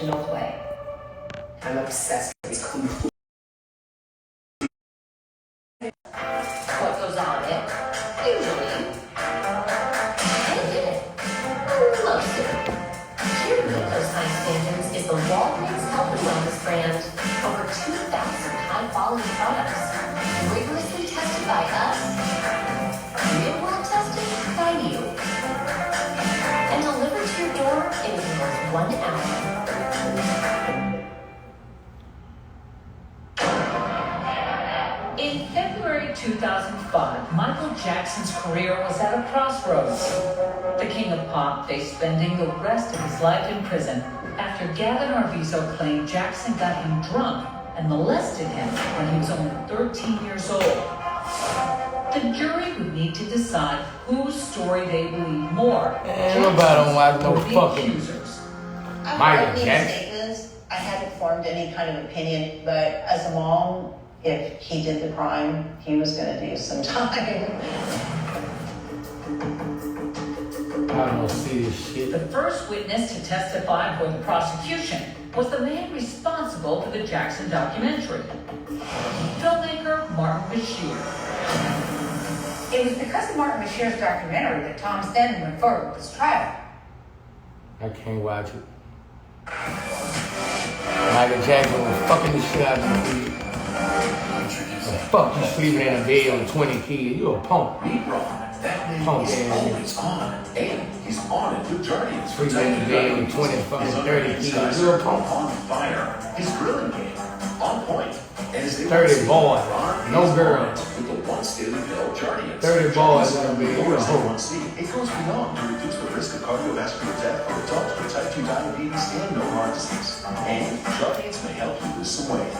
unconventional way. I'm obsessed with these complete. What goes on it? Usually. Most of it. Here to meet those high standards is the Walgreens Health and Wellness brand. Over 2,000 high-quality products. Rigorously tested by us. Real-world tested by you. And delivered to your door in as little as 1 hour. In February 2005, Michael Jackson's career was at a crossroads. The king of pop faced spending the rest of his life in prison after Gavin Arvizo claimed Jackson got him drunk and molested him when he was only 13 years old. The jury would need to decide whose story they believe more. Nobody don't like no fucking accusers. Michael Jackson. I haven't formed any kind of opinion, but as a mom, if he did the crime, he was going to do some time. I don't see this shit. The first witness to testify for the prosecution was the man responsible for the Jackson documentary, filmmaker Martin Bashir. It was because of Martin Bashir's documentary that Tom Stanton went forward with his trial. I can't watch it. Michael Jackson was fucking the shit out of me. Fuck you sleeping in a bed with 20 kids. You a punk. That man is always on, and he's on it with Guardians. Sleeping in a bed with 20 fucking 30 kids. You a punk. On fire. His grilling game on point. And his 30 boys, no girls. With the once daily pill Guardians. 30 boys in a bed. You a hoe. It goes beyond to reduce the risk of cardiovascular death for adults with type 2 diabetes and no heart disease. And Guardians may help you lose some weight.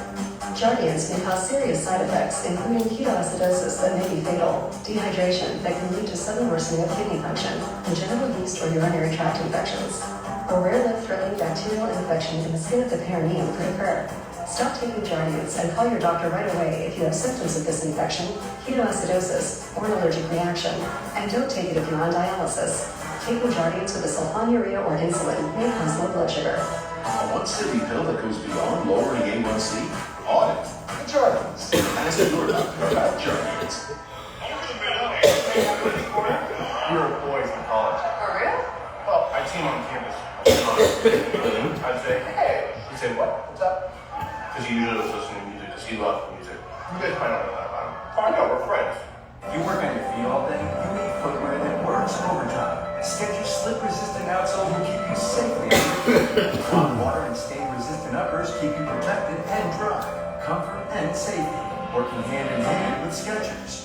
Jardiance may cause serious side effects, including ketoacidosis that may be fatal, dehydration that can lead to sudden worsening of kidney function, congenital yeast or urinary tract infections. A rare life-threatening bacterial infection in the skin of the perineum could occur. Stop taking Jardiance and call your doctor right away if you have symptoms of this infection, ketoacidosis, or an allergic reaction. And don't take it if you're on dialysis. Taking Jardiance with a sulfonylurea or insulin may cause low blood sugar. A once-daily pill that goes beyond lowering A1C? Audit the Guardians. Ask your doctor about Guardians. We were boys in college. For real? Well, I team on campus. I'd say, hey. He'd say, what? What's up? Because he usually was listening to music because he loved music. You guys might not know that about him. Find out, we're friends. If you work on your feet all day, you need footwear that works overtime. Skechers slip-resistant outsoles will keep you safely. Hot water and stain-resistant uppers keep you protected and dry. Comfort and safety, working hand in hand with Skechers.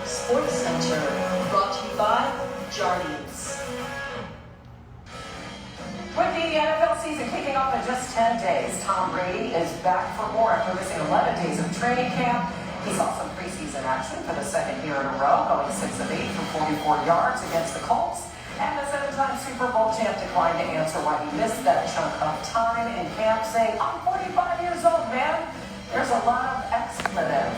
Sports Center, brought to you by Jardiance. With the NFL season kicking off in just 10 days, Tom Brady is back for more after missing 11 days of training camp. He saw some preseason action for the second year in a row, going 6 of 8 for 44 yards against the Colts. And the 7-time Super Bowl champ declined to answer why he missed that chunk of time in camp, saying, I'm 45 years old, man. There's a lot of expletive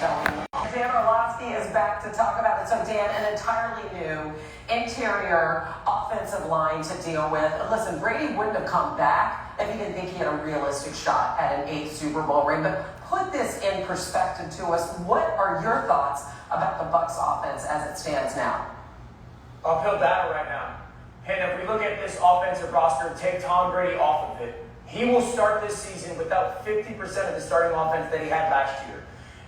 going on. Dan Orlovsky is back to talk about it. So, Dan, an entirely new interior offensive line to deal with. Listen, Brady wouldn't have come back if he didn't think he had a realistic shot at an 8th Super Bowl ring. But put this in perspective to us. What are your thoughts about the Bucs offense as it stands now? Uphill battle right now. And if we look at this offensive roster, take Tom Brady off of it, he will start this season without 50% of the starting offense that he had last year.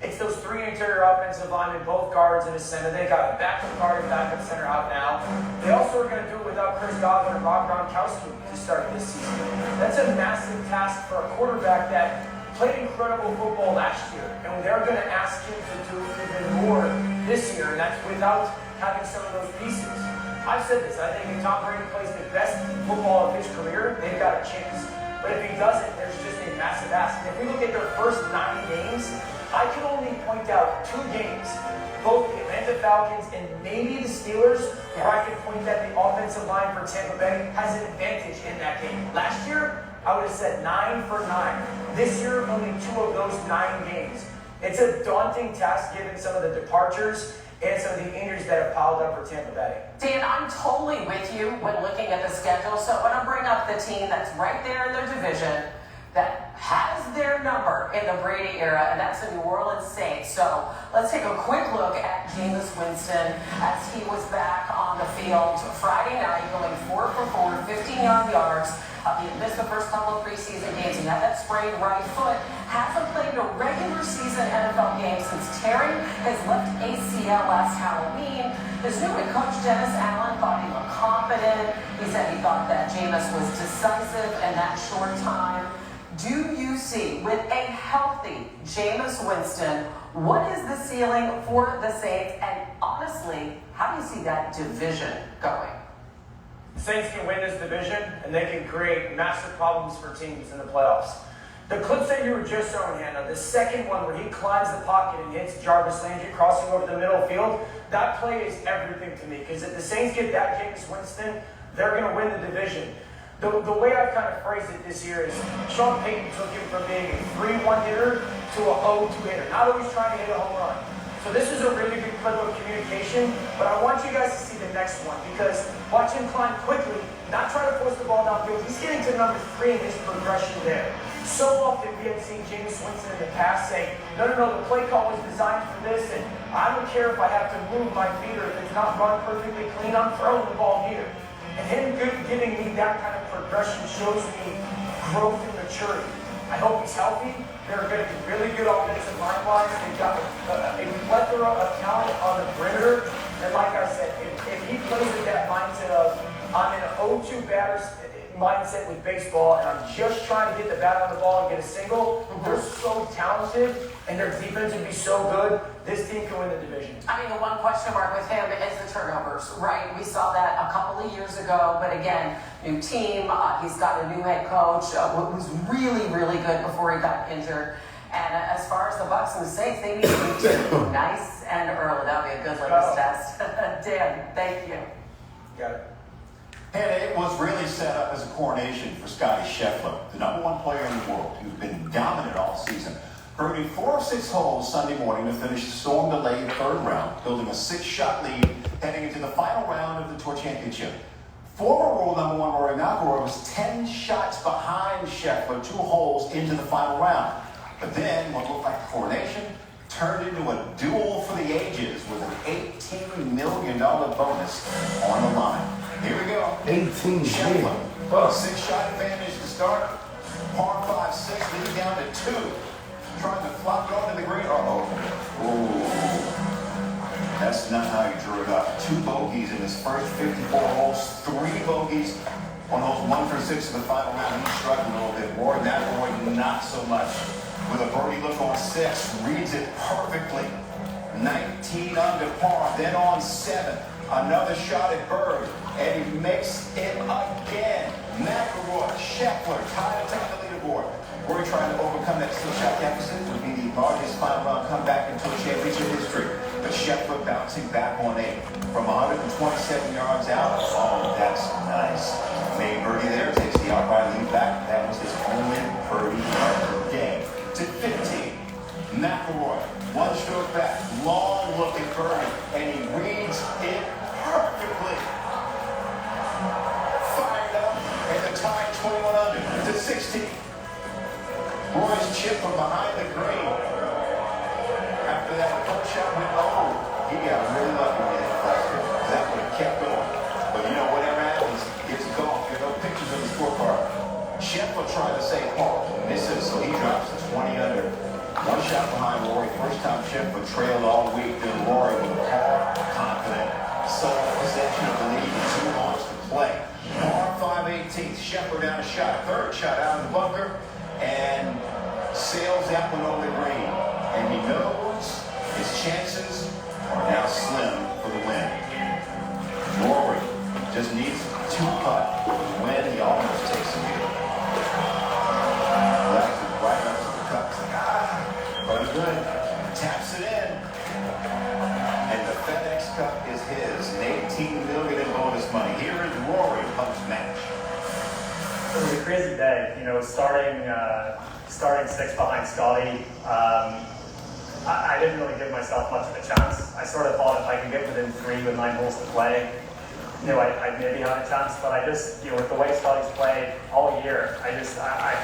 It's those 3 interior offensive linemen, both guards in the center. They got a backup guard and backup center out now. They also are going to do it without Chris Godwin and Rob Gronkowski to start this season. That's a massive task for a quarterback that played incredible football last year. And they're going to ask him to do even more this year, and that's without having some of those pieces. I've said this, I think if Tom Brady plays the best football of his career, they've got got a chance. But if he doesn't, there's just a massive ask. And if we look at their first 9 games, I can only point out 2 games, both the Atlanta Falcons and maybe the Steelers, where I can point that the offensive line for Tampa Bay has an advantage in that game. Last year, I would have said 9 for 9. This year, only 2 of those 9 games. It's a daunting task given some of the departures and some of the injuries that have piled up for Tampa Bay. Dan, I'm totally with you when looking at the schedule. So when I bring up the team that's right there in their division, that has their number in the Brady era, and that's the New Orleans Saints. So let's take a quick look at Jameis Winston as he was back on the field Friday night, going 4 for 4, 15-yard yards. He missed the first couple of preseason games. He had that sprained right foot. Hasn't played a regular season NFL game since tearing his left ACL last Halloween. His new head coach, Dennis Allen, thought he looked confident. He said he thought that Jameis was decisive in that short time. Do you see, with a healthy Jameis Winston, what is the ceiling for the Saints? And honestly, how do you see that division going? The Saints can win this division, and they can create massive problems for teams in the playoffs. The clips that you were just showing, Hannah, the second one where he climbs the pocket and hits Jarvis Landry crossing over the middle field, that play is everything to me. Because if the Saints get that Jameis Winston, they're going to win the division. The way I've kind of phrased it this year is Sean Payton took him from being a 3-1 hitter to a 0-2 hitter, not always trying to hit a home run. So this is a really good clip of communication, but I want you guys to see the next one because watch him climb quickly, not try to force the ball downfield. He's getting to number 3 in his progression there. So often we have seen Jameis Winston in the past saying, no, the play call was designed for this, and I don't care if I have to move my feet or if it's not run perfectly clean, I'm throwing the ball here. And him giving me that kind of progression shows me growth and maturity. I hope he's healthy. They're going to be really good offensive line-wise. They've got a plethora of talent on the perimeter. And like I said, if he plays with that mindset of, I'm in an 0-2 batter's mindset with baseball, and I'm just trying to get the bat on the ball and get a single, they're so talented, and their defense would be so good, this team can win the division. I mean, the one question mark with him is the turnovers, right? We saw that a couple of years ago, but again, new team, he's got a new head coach who was really, really good before he got injured. And as far as the Bucs and the Saints, they need to be nice and early. That would be a good litmus test. Dan, thank you. Got it. And it was really set up as a coronation for Scotty Scheffler, the #1 player in the world who's been dominant all season. Birdie 4 of 6 holes Sunday morning to finish the storm-delayed 3rd round, building a 6-shot lead heading into the final round of the Tour Championship. Former world #1 Rory McIlroy was 10 shots behind Scheffler 2 holes into the final round. But then what looked like a coronation turned into a duel for the ages with an $18 million bonus on the line. Here we go. 18 Scheffler, million. 6-shot advantage to start. Par 5-6, lead down to 2. Trying to flop it onto the green. Ooh. That's not how you drew it up. 2 bogeys in his first 54 holes. 3 bogeys on holes 1 through 6 of the final round. He's struggling a little bit more. McIlroy not so much. With a birdie look on 6, reads it perfectly. 19 under par, then on 7. Another shot at Bird, and he makes it again. McIlroy, Scheffler, tied atop the leaderboard. Rory trying to overcome that 6-shot deficit would be the largest final round comeback in Tour Championship history. But Scheffler bouncing back on 8 from 127 yards out. Oh, that's nice. Made birdie there, takes the outright lead back. That was his only birdie of the game. To 15, McIlroy, 1 stroke back, long looking birdie, and he reads it perfectly. Fired up, and the tie 21 under to 16. Roy's chip from behind the green. After that first shot went low, he got really lucky with his cluster. That would have kept going. But you know, whatever happens, it's golf. There are no pictures on the scorecard. Scheffler tried to save par, misses, so he drops to 20 under. 1 shot behind Rory. First time Scheffler trailed all week. Then Rory with a par, confident, sole possession of the lead with 2 holes to play. Par 5/18. Scheffler down a shot. 3rd shot out of the bunker. And sails that one over the green. And he knows his chances are now slim for the win. Rory just needs 2 putt to win. He almost takes him here. a crazy day. You know, starting six behind Scotty. I didn't really give myself much of a chance. I sort of thought if I could get within 3 with 9 holes to play, you know, I maybe had a chance. But I just, you know, with the way Scotty's played all year, I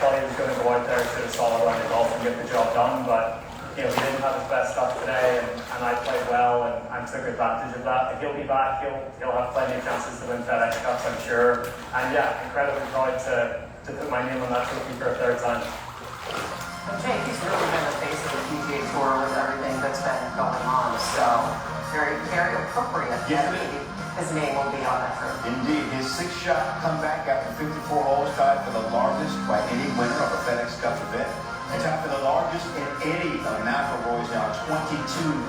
thought he was going to go out there to a solid round of golf and get the job done. But you know, he didn't have his best stuff today, and I played well and took advantage of that. But he'll be back. He'll have plenty of chances to win FedEx Cups, I'm sure. And yeah, incredibly proud to put my name on that trophy for a 3rd time. Well, Jake, he's really been the face of the PGA Tour with everything that's been going on. So very, very appropriate. Yeah. His name will be on that trophy. Indeed, his 6th shot comeback after 54 holes tied for the largest by any winner of a FedEx Cup event. And tied for the largest in any of McIlroy's now 22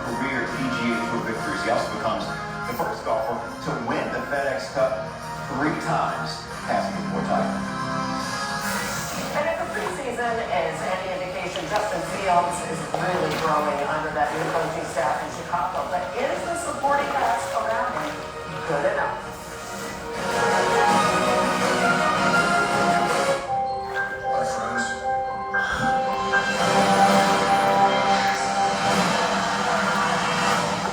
career PGA Tour victories. He also becomes the first golfer to win the FedEx Cup 3 times, passing the 4 title. And if the preseason is any indication, Justin Fields is really growing under that new coaching staff in Chicago. But is the supporting cast around him good enough? My friends.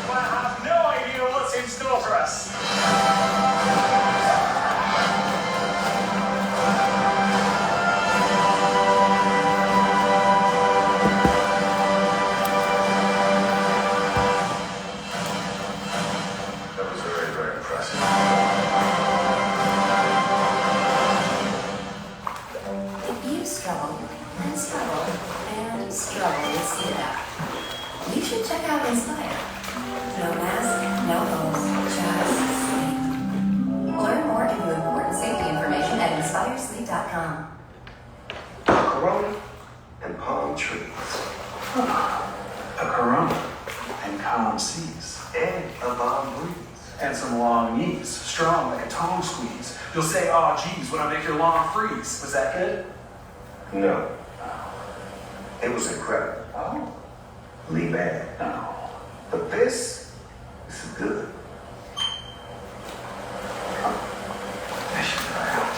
Well, I have no idea what's in store for us. That was very, very impressive. If you struggle and struggle and struggle with sleep, you should check out Inspire. No mask, no hose, just sleep. Learn more and view important safety information at inspiresleep.com. Corona and palm trees. A Corona and calm seas. And a bomb breeze. And some long knees, strong like a tongue squeeze. You'll say, oh geez, when I make your lawn freeze. Was that good? No. It was incredible. Oh. Lee bad. No. But this is good. I should try out.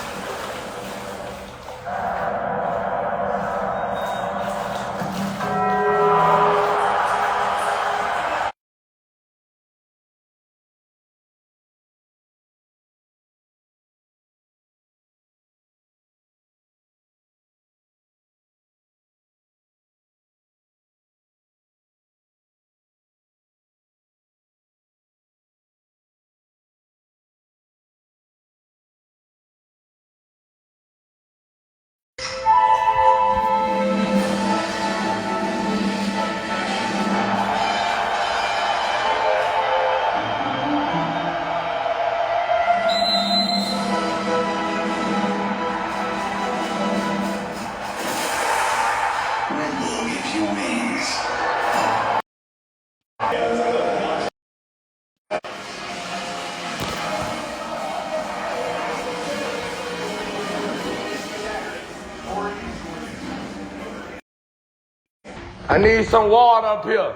I need some water up here.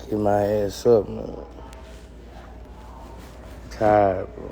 Get my ass up, man. Tired, bro.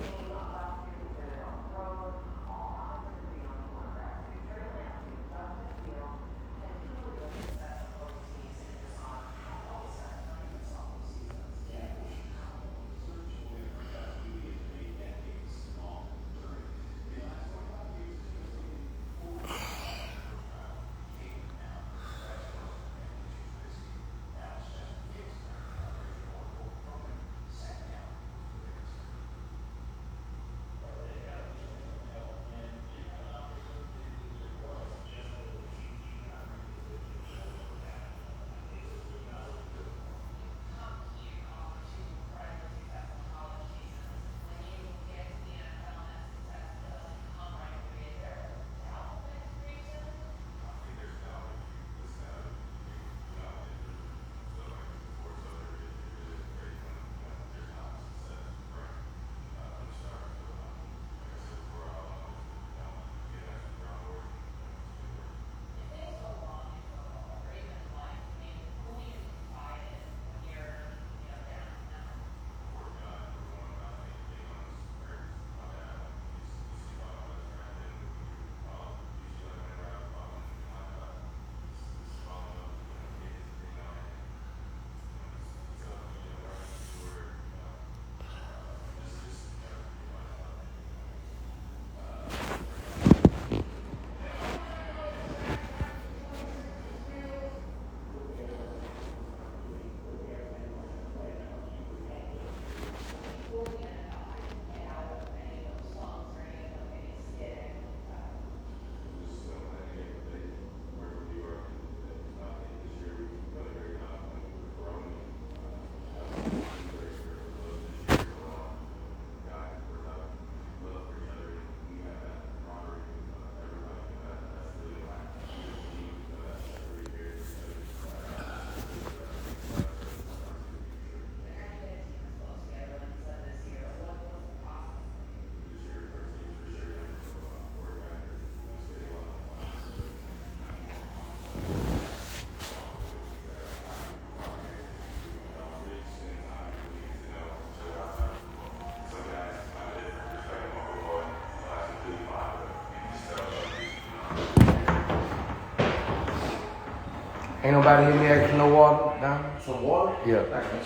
Ain't nobody in there asking no water down? Some water? Yeah. I got you.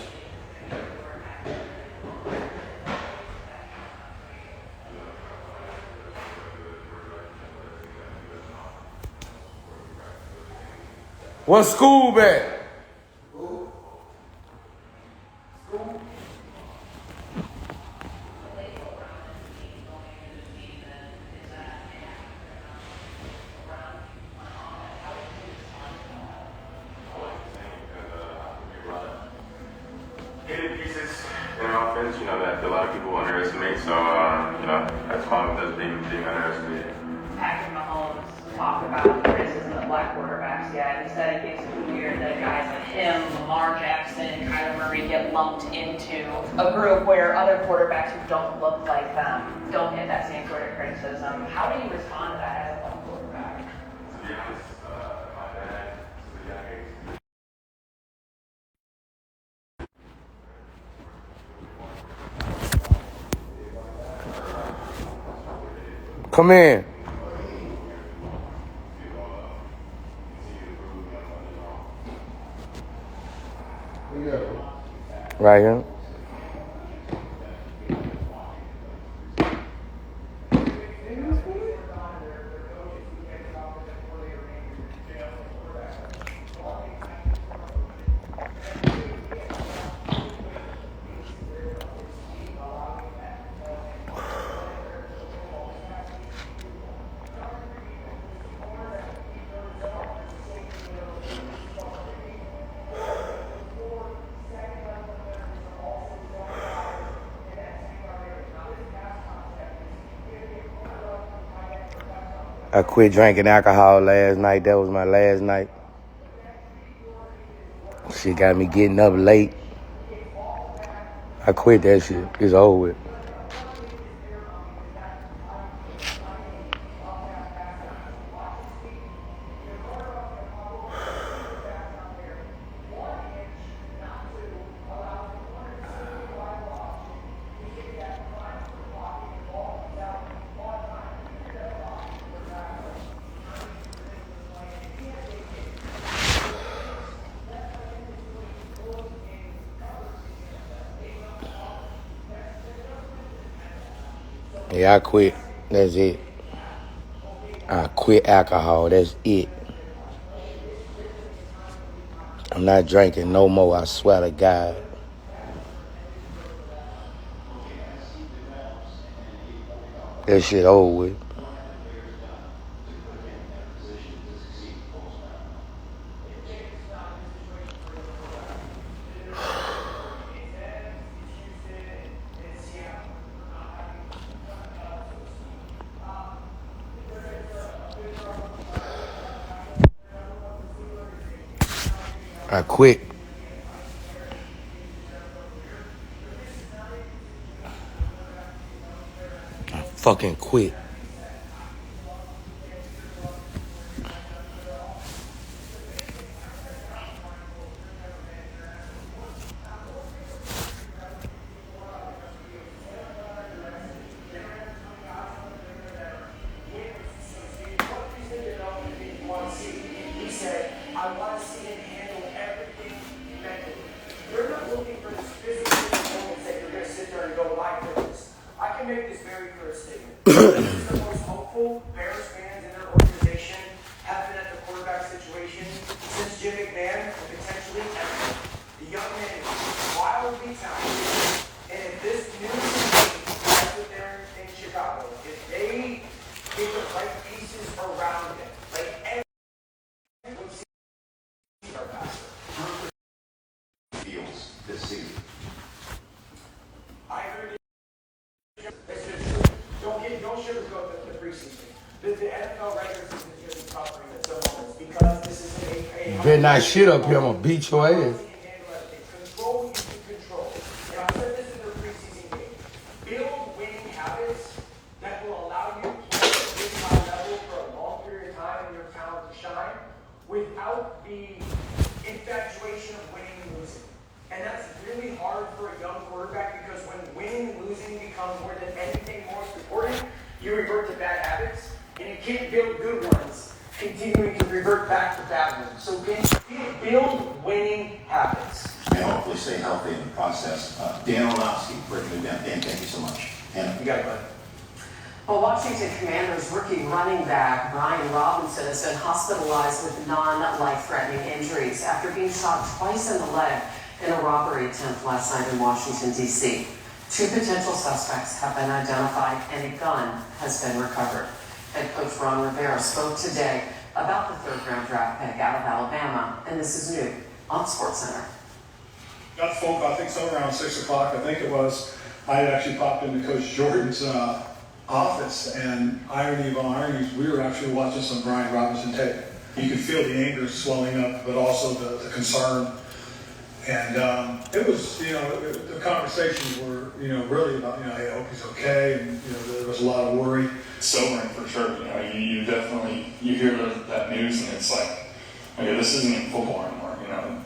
What school back? Hidden pieces in offense, you know, that a lot of people underestimate. So, you know, that's fine with us being underestimated. Patrick Mahomes talked about the criticism of black quarterbacks. Yeah, he said it gets weird that guys like him, Lamar Jackson, Kyler Murray get lumped into a group where other quarterbacks who don't look like them don't get that same sort of criticism. How do you respond to that as a black quarterback? To be honest, my dad, so the young age, Come in. Right here. I quit drinking alcohol last night. That was my last night. Shit got me getting up late. I quit that shit. It's over with. Yeah, I quit. That's it. I quit alcohol. That's it. I'm not drinking no more. I swear to God. That shit over with. I quit. I fucking quit. He said, I want to see him handle everything mentally. You're not looking for this physical performance that you're going to sit there and go, my goodness. I can make this very clear statement. This is the most hopeful Bears fans in their organization have been at the quarterback situation since Jim McMahon and potentially ever. The young man is wildly talented, and if this new team has it there in Chicago, if they get the right pieces around him, like everyone sees our passer. Feels this season. I agree. Don't sugarcoat the preseason. The NFL regular season is going to be tougher at some moments because this is a You better not shit up here. I'm gonna beat your ass. control what you can control. And I said this in their preseason game. Build winning habits that will allow you to play at this high level for a long period of time and your talent to shine without the infatuation of winning and losing. And that's really hard for a young quarterback because when winning and losing becomes more than anything more important, you revert to bad habits, and you can't build good ones, continuing to revert back to bad ones. So can you build winning habits? And hopefully stay healthy in the process. Dan Orlovsky, breaking it down. Dan, thank you so much. Hannah. You got it, bud. Well, Washington Commanders rookie running back Brian Robinson has been hospitalized with non-life-threatening injuries after being shot twice in the leg in a robbery attempt last night in Washington, D.C. 2 potential suspects have been identified and a gun has been recovered. Head coach Ron Rivera spoke today about the third-round draft pick out of Alabama, and this is new on SportsCenter. Got the phone call, I think somewhere around 6 o'clock, I think it was. I had actually popped into Coach Jordan's office, and irony of all ironies, we were actually watching some Brian Robinson tape. You could feel the anger swelling up, but also the concern. And it was, the conversations were, really about, hey, I hope he's okay, and, there was a lot of worry. Sobering for sure. You definitely, you hear that news and it's like, okay, this isn't even football anymore.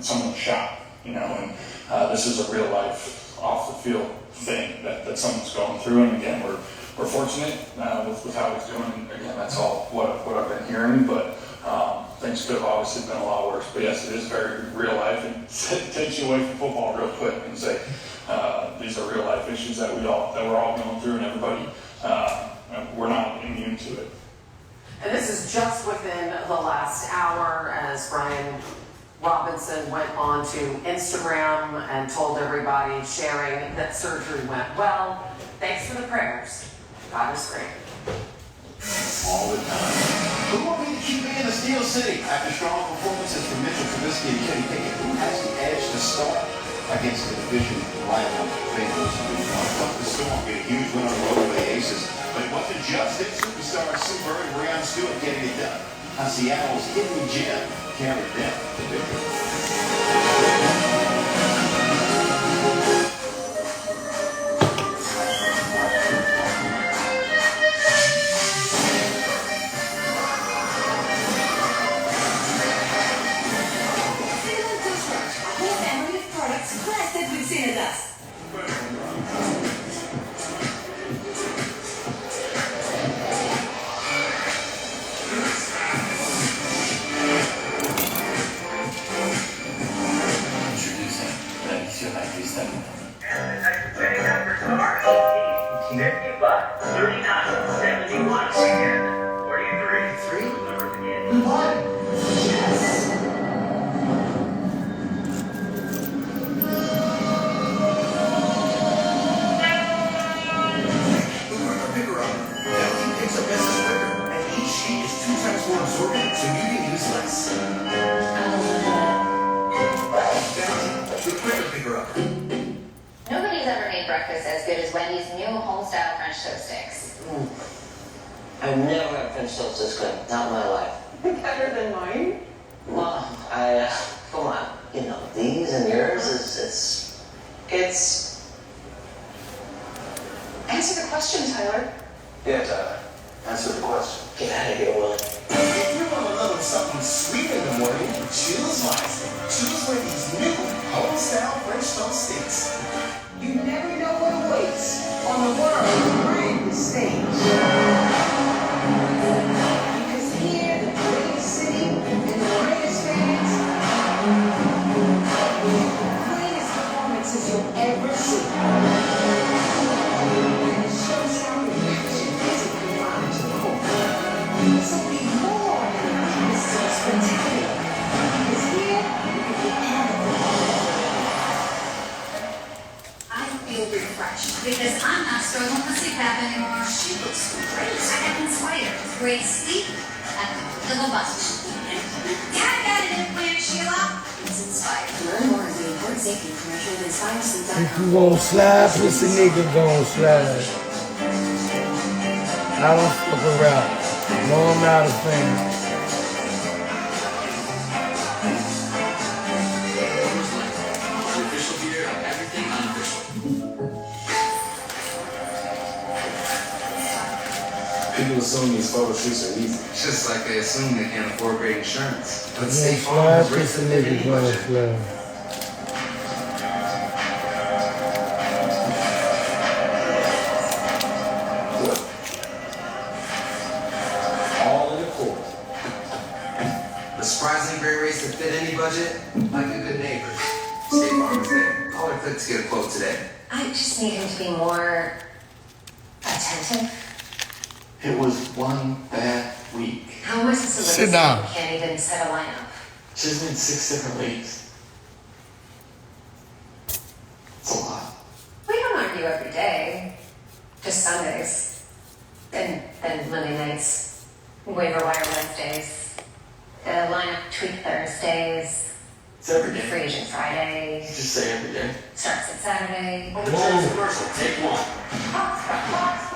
Someone's shot, and this is a real life off the field thing that someone's going through. And again, we're fortunate with how he's doing. And again, that's all what I've been hearing, but things could have obviously been a lot worse. But yes, it is very real life, and it takes you away from football real quick and say these are real life issues that we're all going through, and everybody. We're not immune to it. And this is just within the last hour as Brian Robinson went on to Instagram and told everybody, sharing that surgery went well. Thanks for the prayers. God is great. All the time. Who will be the QB in the Steel City? After strong performances from Mitchell Trubisky and Kenny Pickett, who has the edge to start against the division rival Bengals? The Storm get a huge win on the road over the Aces. But it wasn't just their superstars, Sue Bird and Breon Stewart getting it done. On Seattle's hidden gem carried them to victory. 39, 71, again, 43, 3, never forget. 1, yes. Pick her up. Now he picks up messes quicker, and each sheet is 2 times more absorbent, so you can use less. The quicker picker up. Nobody's ever made breakfast as good as Wendy's new home-style French toast sticks. I've never had French toast this good, not in my life. Better than mine? Well, come on, you know, these and yours it's... Answer the question, Tyler. Yeah, Tyler. Answer the question. Get out of here, Willie. If you want a little something sweet in the morning, choose wisely. Choose Wendy's new home-style French toast sticks. You never know what awaits on the world's greatest stage. Because here, the greatest city and the greatest fans, the greatest performances you'll ever see. And it shows how reaction physically live to the core. So be more than a piece of spectacular. Because here, you can be I feel refreshed because I'm not struggling with CPAP anymore. She looks great. I got inspired. Great sleep and a little bunch. Yeah, I got an implant, Sheila. It's inspired. Learn more at the important safety information at inspiresleep.com. If you gon' slide, pussy nigga gon' slide. I don't fuck around. No, I'm not a fan. People assume these photo shoots are easy. Just like they assume they can't afford great insurance. But Yeah, State Farm slide, has raised pussy the nigga gon' budget. slide. All in accord. The surprisingly great rates to fit any budget, like a good neighbor. State Farm is there. Call or click to get a quote today. I just need him to be more attentive. It was one bad week. How am I supposed to Sit live down. with someone who can't even set a lineup? She's in 6 different leagues. It's a lot. We don't argue every day, just Sundays. And then Monday nights, waiver wire Wednesdays, the lineup tweak Thursdays, It's every day. free agent Friday, Just say every day. starts at Saturday. Overturns commercial. Take 1.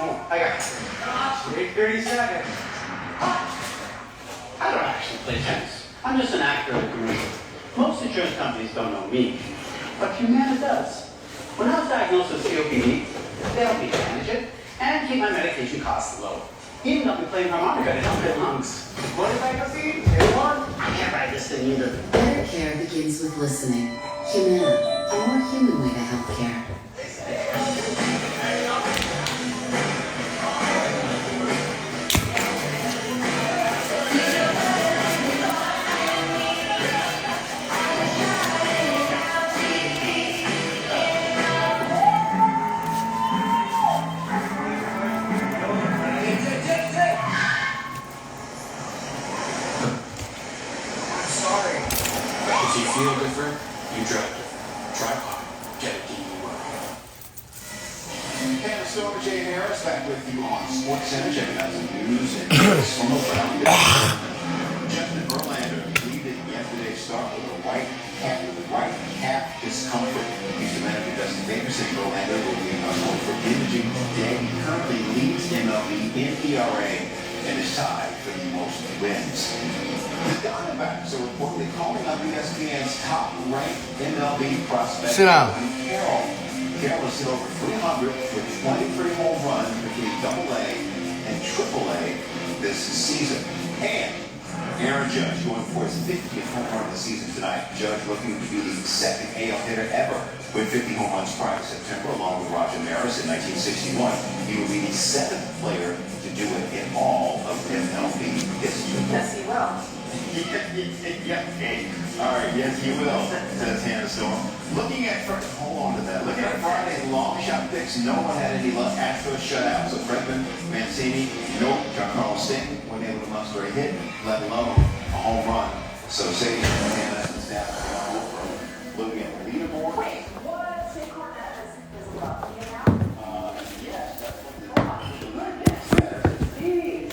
Oh, I got it. Wait 30 seconds. I don't actually play tennis. I'm just an actor in a commercial. Most insurance companies don't know me, but Humana does. When I was diagnosed with COPD, they helped me manage it and keep my medication costs low. Even helped me play harmonica to help my lungs. What if I go see? I can't write this thing either. Better care begins with listening. Humana, a more human way to healthcare. If you feel different, you drive different. Drive hard. Get a DUI. And Storm J. Harris back with you on Sports Center. Checking out some news and news from around the Justin Verlander completed yesterday's start with a right calf discomfort. He's the manager Dustin Davis and Verlander will be known for imaging today. He currently leads MLB in ERA and is tied for the most wins. The Diamondbacks are reportedly calling up ESPN's top-ranked MLB prospect. Sit down. Carroll has hit over 300 with 23 home runs between AA and AAA this season. And Aaron Judge going for his 50th home run of the season tonight. Judge looking to be the second AL hitter ever with 50 home runs prior to September, along with Roger Maris in 1961. He will be the 7th player to do it in all of MLB history. Yes, he will. Yeah, All right, yes, you will, says Hannah Storm. Looking at first, hold on to that. Looking at Friday's long shot picks, no one had any luck. Astros shutout. So Fredman, Mancini, nope. Giancarlo Stanton weren't able to muster a hit, let alone a home run. So Sadie and Hannah and staff are looking at the leaderboard. Wait, what? Say Cornette is above me now? Yes, that's what they're Goodness, jeez.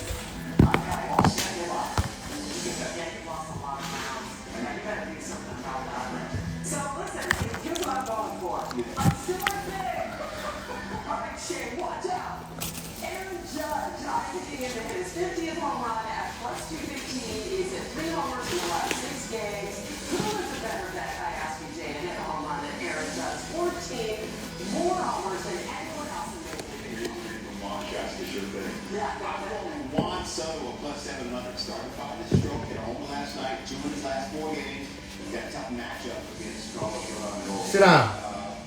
Okay, well, yeah, you lost. Yeah, you lost a lot of rounds. You better do something about that. So listen, here's what I'm going for. I'm still a big. All right, Shane, watch out. Aaron Judge, I'm picking into his 50th home run at plus 215. He's hit 3 homers in the last 6 games. Who is a better bet, I ask you, Jay, to hit a home run than Aaron Judge? 14 more homers than anyone else in the league. Juan Soto, a plus 700, started 5 this stroke, hit a home last night, 2 in his last 4 games. He's got a tough matchup against strong. Sit down.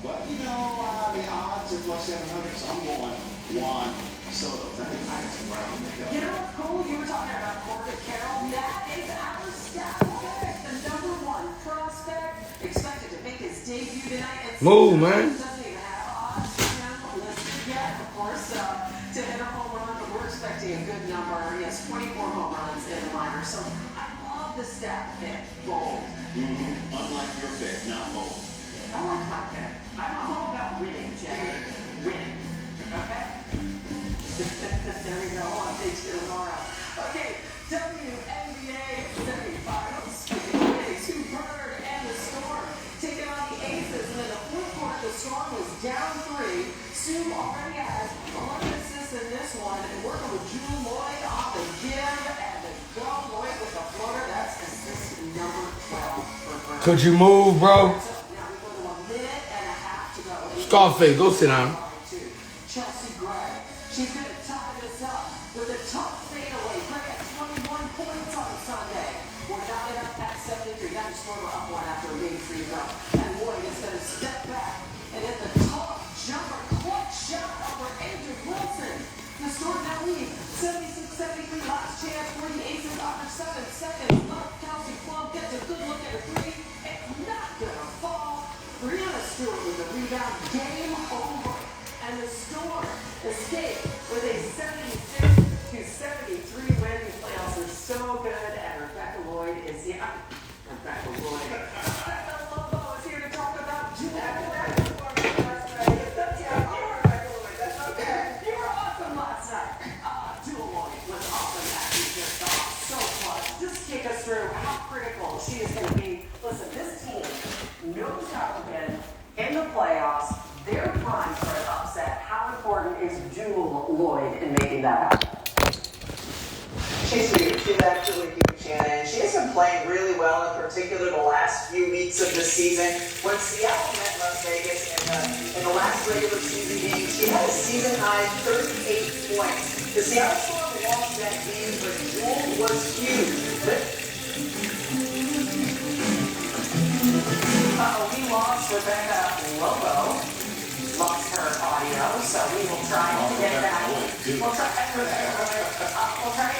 But you know, the odds are plus 700, so I'm going Juan Soto. I think I have some ground to make up. You know what's cool? You were talking about Corbett Carroll. That is our stat pick, the #1 prospect, expected to make his debut tonight. And Move, man. Doesn't even have odds listed yet, of course, to hit a home run, but we're expecting a good number. He has 24 home runs in the minors, so I love the stat pick. Bold. Unlike your pick, not bold. I like my pick. I'm all about winning, Jay. Winning. Okay? There we go. On page 2 tomorrow. Okay, WNBA semifinals. Speaking of Knicks, who Bird and the Storm taking on the Aces, and in the fourth quarter, the Storm was down 3. Sue already has 11 assists in this one, and working with Jewel Lloyd on the give and the go. Lloyd with the floater. That's assist number 12 for Bird. Could you move, bro? Now we go to a minute and a half to go. Scarface, go sit down. Chelsea Gray. She's going to tie this up with a tough fadeaway. Gray at 21 points on Sunday. We're not enough at 73. That just scored up one after a big free throw. And Lloyd is going to step back and hit the top jumper clutch shot over Andrew Wilson. The Storm now lead 76-73. Last chance for the Aces after 7 seconds. Left Kelsey Plum gets a good look at a 3. It's not going to fall. Brianna Stewart with the rebound. Game over. And the Storm escape with a 76-73 win. These playoffs are so good, and Rebecca Lloyd is here. Rebecca Lloyd. Rebecca Lobo is here to talk about Jewel Lloyd. You were awesome last night. Jewel Lloyd was awesome after you just saw. So clutch. Just take us through how critical she is going to be. Listen, this team knows how to win in the playoffs. They're primed for an upset. How important is Jewel Lloyd in making that happen? She's huge. She's absolutely huge, Shannon. She has been playing really well, in particular the last few weeks of the season. When Seattle met Las Vegas in the last regular season game, she had a season-high 38 points. The Seattle Storm lost that game, but Jewel was huge. We lost Rebecca Lobo. Lost her audio, so we will try to get back. We'll try to get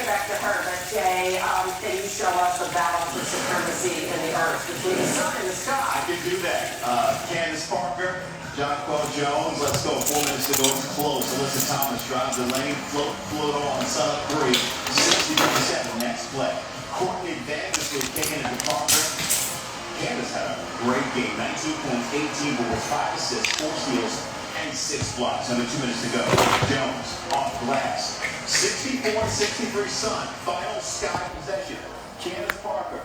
back to her. But Jay, can you show us the battle for supremacy in the earth between the sun and the sky? I can do that. Candace Parker, John Paul Jones. Let's go. 4 minutes to go. It's close. Alyssa Thomas drives the lane. Float on. Sun up 3. 60-57. Next play. Courtney Vandersley kicking it to Parker. Candace had a great game. 19 points, 18 goals, 5 assists, 4 steals, and 6 blocks. Under 2 minutes to go. Jones off glass. 64-63 Sun. Final Sky possession. Candace Parker.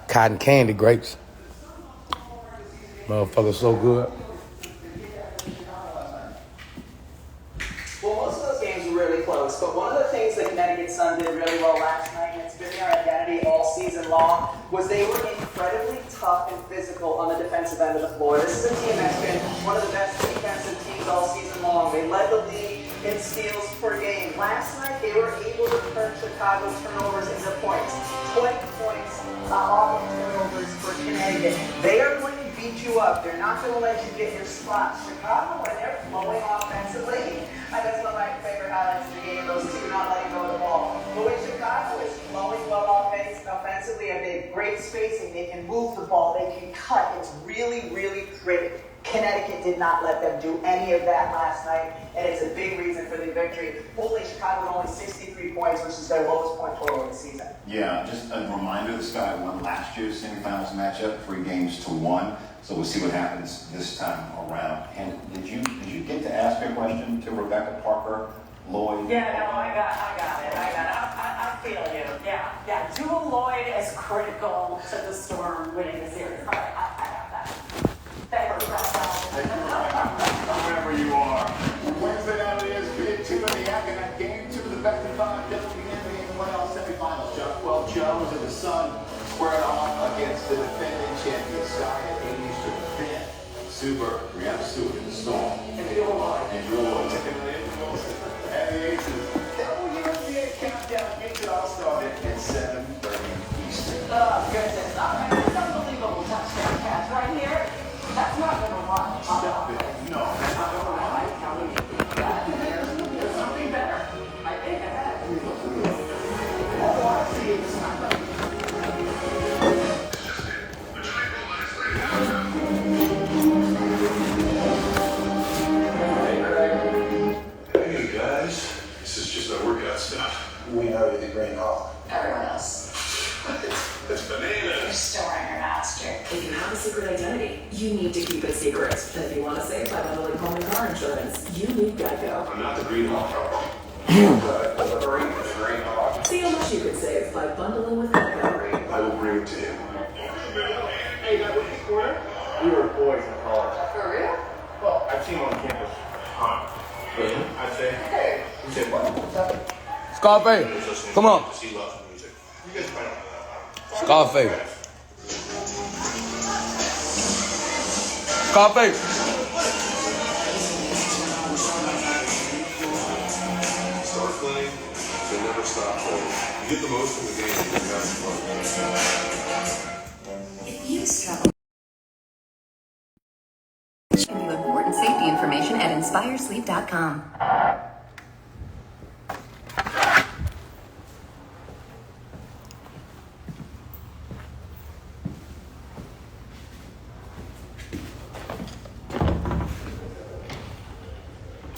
Cotton candy grapes. Motherfucker so good. Well, most of those games were really all was they were incredibly tough and physical on the defensive end of the floor. This is a team that's been one of the best defensive teams all season long. They led the league in steals per game. Last night, they were able to turn Chicago's turnovers into points. 20 points off of turnovers for Connecticut. They are going to beat you up. They're not going to let you get your spots. Chicago, when they're flowing offensively, that's one of my favorite highlights of the game, those two not letting go of the ball. But when Chicago is flowing well offensively, and they have great spacing, they can move the ball, they can cut. It's really, really pretty. Connecticut did not let them do any of that last night, and it's a big reason for the victory. Only Chicago with only 63 points, which is their lowest point total of the season. Yeah, just a reminder, this guy won last year's semifinals matchup, 3 games to 1. So we'll see what happens this time around. And did you get to ask a question to Rebecca Parker Lloyd? Yeah, no, I got it. I feel you. Yeah. Jewel Lloyd is critical to the Storm winning the series. I got that. Thank you, Wherever you are. Wednesday night it is Big 2 in the Academic Game 2 of the Bathtub WNBA semifinals. Chuck 12 Jones and the Sun squared off against the defending champion Sky at 80 to defend. Super, Brianna Stewart in the Storm. And Jewel Lloyd. And the Aces. WNBA countdown gets it all started at 7:30 Eastern. Oh, goodness. All right, this unbelievable touchdown catch right here. That's not going to run. Stop it. No, that's not going to run. There's something better. I think I have. Oh, I see. It's not going to Hey guys, this is just our workout stuff. We know you think Rain Hall. Everyone else. That's bananas. You're still wearing your mask. If you have a secret identity, you need to keep it secret. And if you want to save by bundling home and car insurance, you need Geico. I'm not the Green Hawk. Delivery is Green Hawk. See how much you could save by bundling with Geico. I will bring it to you. Hey, that was the quarter? We were boys in college. For real? Well, I've seen him on campus a ton. I'd say, hey, you say what? What's up? Scarface, come on. He loves music. You guys probably don't know that. Scarface. Scarface. Start playing, they never stop playing. You get the most from the game, you have fun. If you struggle, give you important safety information at inspiresleep.com.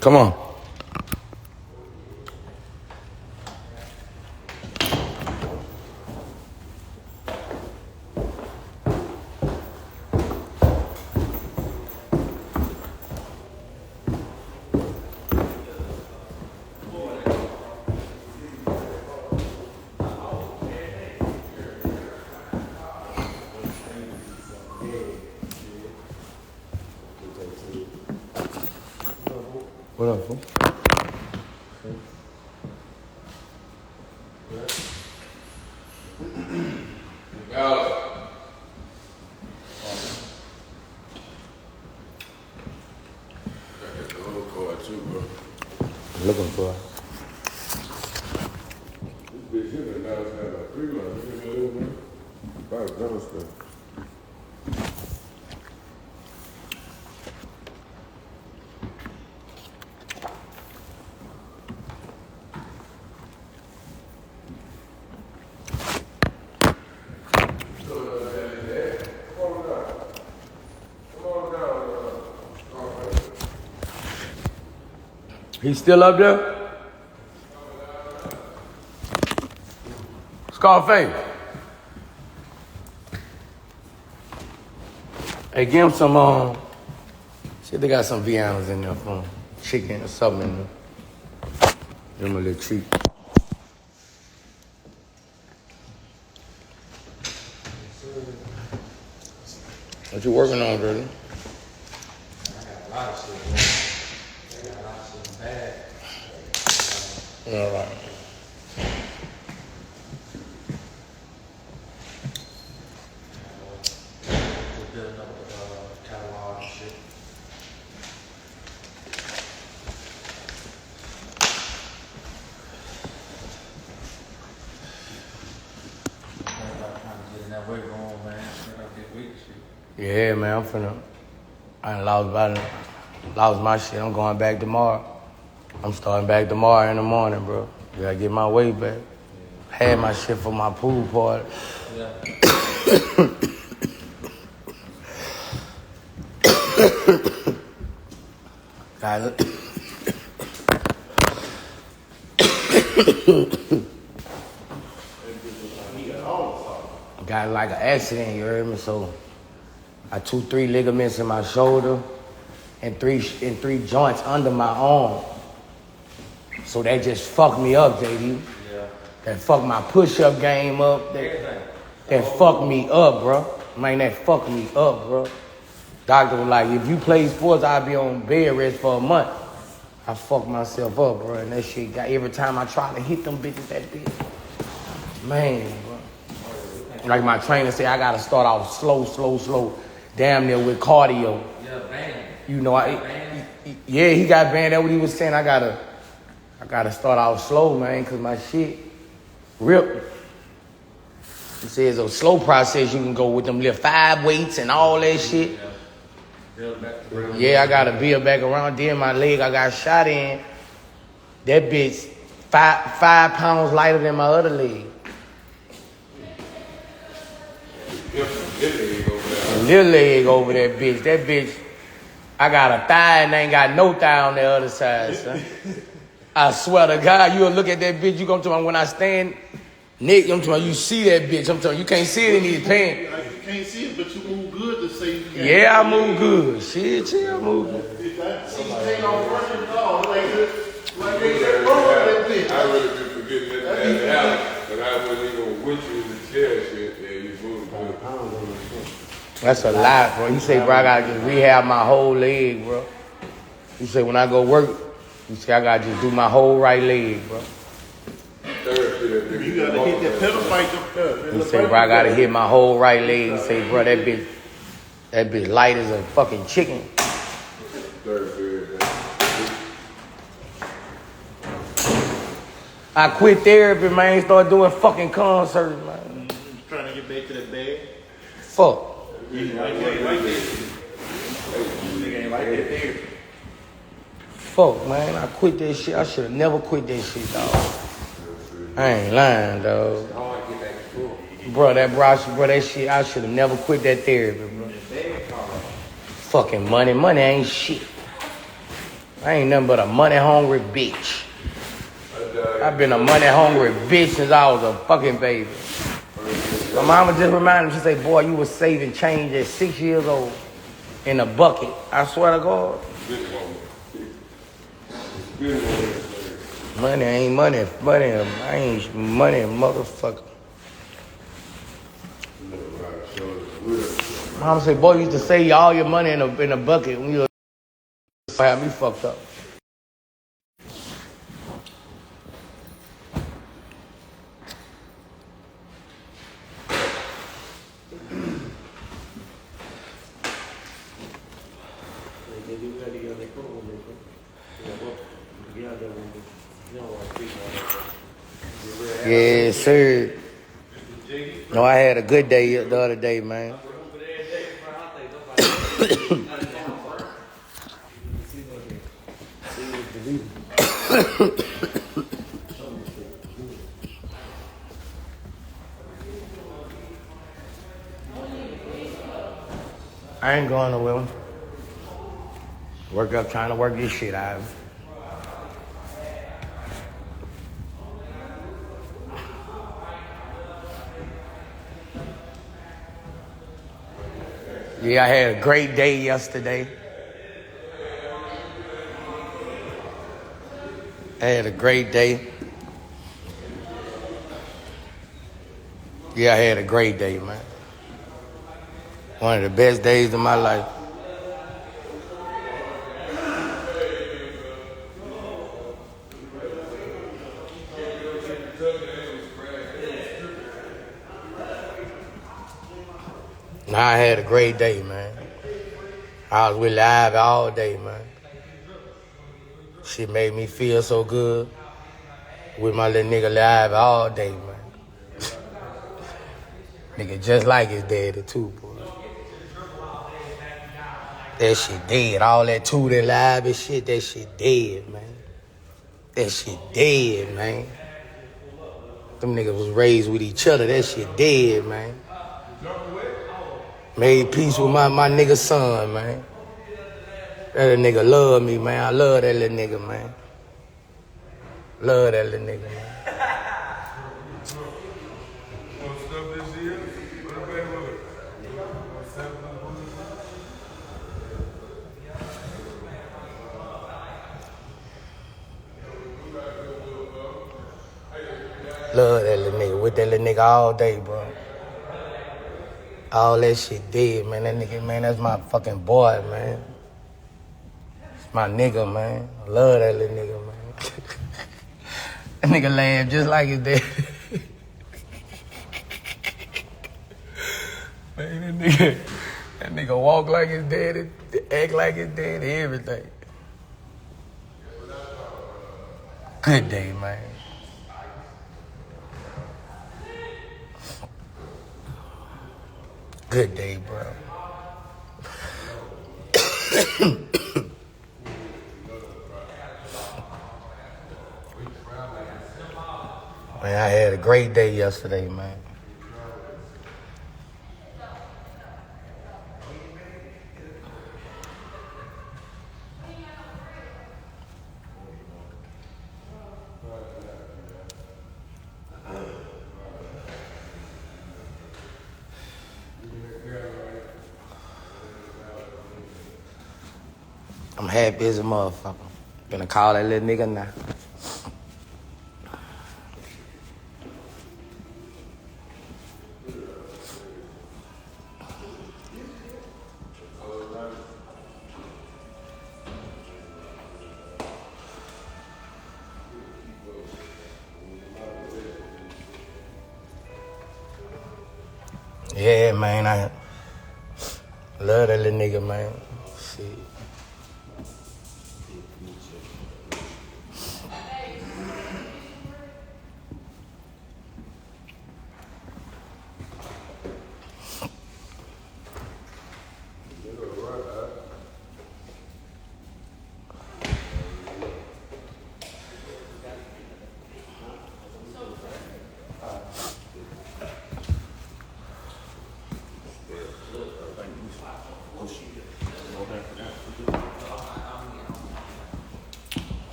Come on. What up, fool? Looking for it. This bitch here now has had like 3 months. About double stuff. He's still up there? Scarface. Hey, give him some, see if they got some Viennas in there for him. Chicken or something in there. Give him a little treat. What you working on, brother? I got a lot of shit. I got a lot of shit bad. All right. Yeah, man, I done lost my shit. I'm going back tomorrow. I'm starting back tomorrow in the morning, bro. Gotta get my weight back. Had my shit for my pool party. Yeah. Got like an accident, you heard me? So I 2-3 ligaments in my shoulder and three joints under my arm. So that just fucked me up, JD. Yeah. That fucked my push-up game up. That fucked me up, bro. Man, that fucked me up, bro. Doctor was like, if you play sports, I'll be on bed rest for a month. I fucked myself up, bro. And that shit got, every time I try to hit them bitches, that bitch. Man, bro. Like my trainer said, I gotta start off slow. Damn near with cardio. Yeah, banned. You know, he got banned. That's what he was saying. I gotta start off slow, man, cause my shit ripped. He says a slow process, you can go with them little 5 weights and all that shit. Yeah, I gotta build back around. Then my leg, I got shot in. That bitch 5 pounds lighter than my other leg. Little leg over that bitch. That bitch, I got a thigh and ain't got no thigh on the other side, son. I swear to God, you'll look at that bitch, you come to me when I stand, Nick, I'm talking, you see that bitch. I'm telling you, can't see it in these pants. You can't see it, but you move good to say you can. Yeah, I move good. Shit, I move good. I really been forgetting that at the house, but I wasn't even with you in the chair shit. Yeah, you moved good. That's a lot, bro. You say, bro, I gotta just rehab my whole leg, bro. You say, when I go work, you say, I gotta just do my whole right leg, bro. You gotta hit that pedal bike. You say, bro, I gotta hit my whole right leg. You say, bro, that bitch light as a fucking chicken. I quit therapy, man. Start doing fucking concerts, man. Trying to get back to that bag. Fuck. You ain't like that. Nigga ain't like that therapy. Fuck, man. I quit that shit. I should have never quit that shit, dog. I ain't lying, dog. Bro, that shit, I should have never quit that therapy, bro. Fucking money. Money ain't shit. I ain't nothing but a money-hungry bitch. I've been a money-hungry bitch since I was a fucking baby. My mama just reminded me, she said, boy, you was saving change at 6 years old in a bucket. I swear to God. Money ain't money. Money ain't money, motherfucker. Mama said, boy, you used to save all your money in a bucket when you were had me fucked up. Yes, sir. No, I had a good day the other day, man. I ain't going nowhere. Work up, trying to work this shit out. Yeah, I had a great day yesterday. I had a great day. Yeah, I had a great day, man. One of the best days of my life. Nah, I had a great day, man. I was with Live all day, man. Shit made me feel so good. With my little nigga Live all day, man. Nigga just like his daddy, too, boy. That shit dead. All that Tootie Live and shit, that shit dead, man. That shit dead, man. Them niggas was raised with each other. That shit dead, man. Made peace with my nigga son, man. That little nigga love me, man. I love that little nigga, man. Love that little nigga, man. Love that little nigga. With that little nigga all day, bro. All that shit dead, man. That nigga, man, that's my fucking boy, man. It's my nigga, man. I love that little nigga, man. That nigga laugh just like his dad. Man, that nigga walk like his daddy, act like his daddy, everything. Good day, man. Good day, bro. Man, I had a great day yesterday, man. I'm happy as a motherfucker. Gonna call that little nigga now. Yeah, man, I love that little nigga, man. Shit.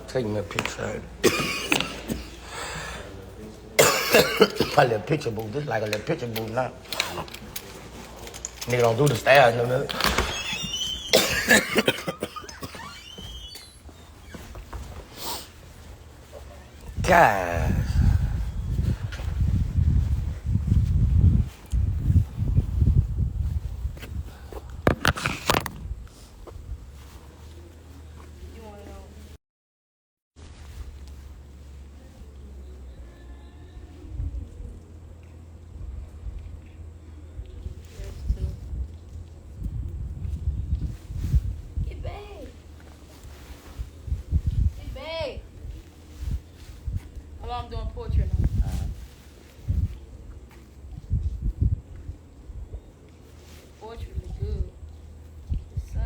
Take me a picture. My little picture booth. This like a little picture booth now. Nigga don't do the stairs no more. God. I'm doing portrait now. Portrait look good. The sun.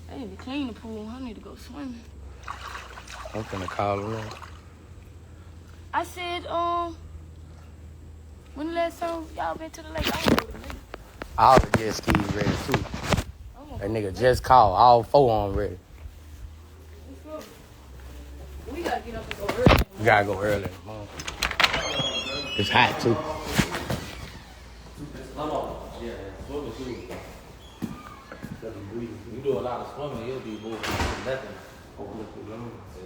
I need to clean the pool. I need to go swimming. I'm finna call her in. I said, when the last time y'all been to the lake? I want to go to the lake. All the jet skis ready too. That nigga just called. All four on ready. We gotta get up and go early. We gotta go early. It's hot too. You do a lot of swimming, you'll be moving nothing.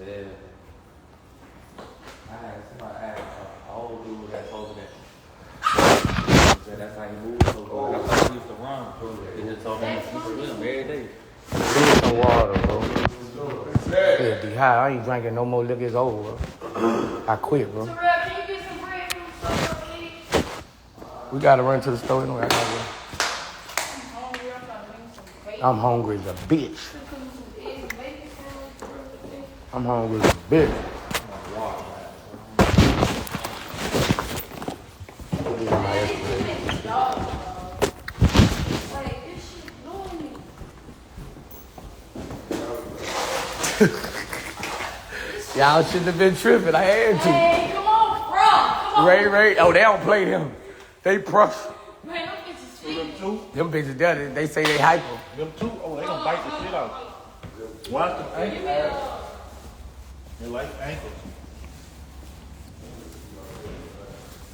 Yeah. I had somebody ask a old dude that's over there. So that's how he moves so good. That's how he used to run. He just told me to swim every day. Drink some water, bro. Yeah, be high. I ain't drinking no more liquor. It's over, bro. I quit, bro. We gotta run to the store anyway. I gotta run. I'm hungry as a bitch. I'm hungry as a bitch. Y'all shouldn't have been tripping. I had to. Hey, come on, bro. Come on. Ray. Oh, they don't play them. They press. Man, them bitches sweet. Them bitches there, they say they hyper. Them two, oh, they gonna bite the shit out. Watch the ankles. They like ankles.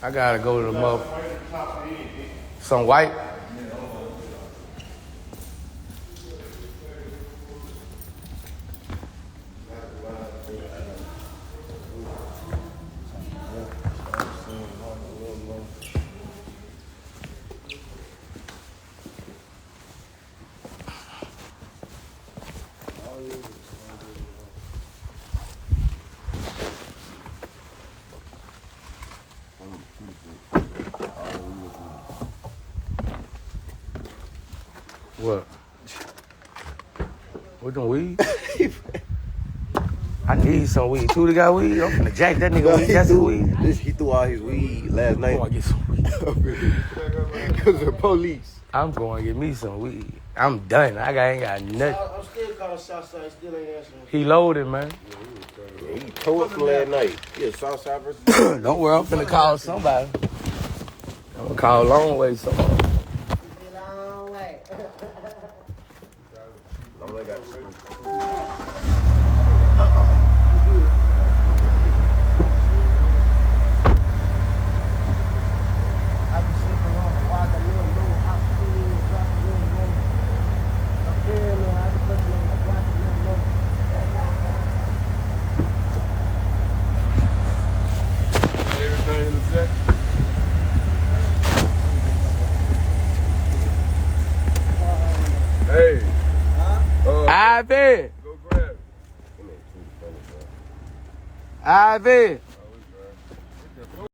I gotta go to the mother. Some white. What? What the weed? I need some weed. Tuda got weed? I'm finna jack that nigga weed. That's weed. He threw out his weed last night. I'm going to get some weed. Because of the police. I'm going to get me some weed. I'm done. I ain't got nothing. I'm still calling Southside. Still ain't answering. He loaded, man. Yeah, he tore up from last night. Yeah, Southside versus. Don't worry, I'm finna call somebody. I'm gonna call Long Way somebody. Long way. Long way got Hey. Ivy. Go grab it. Ivy.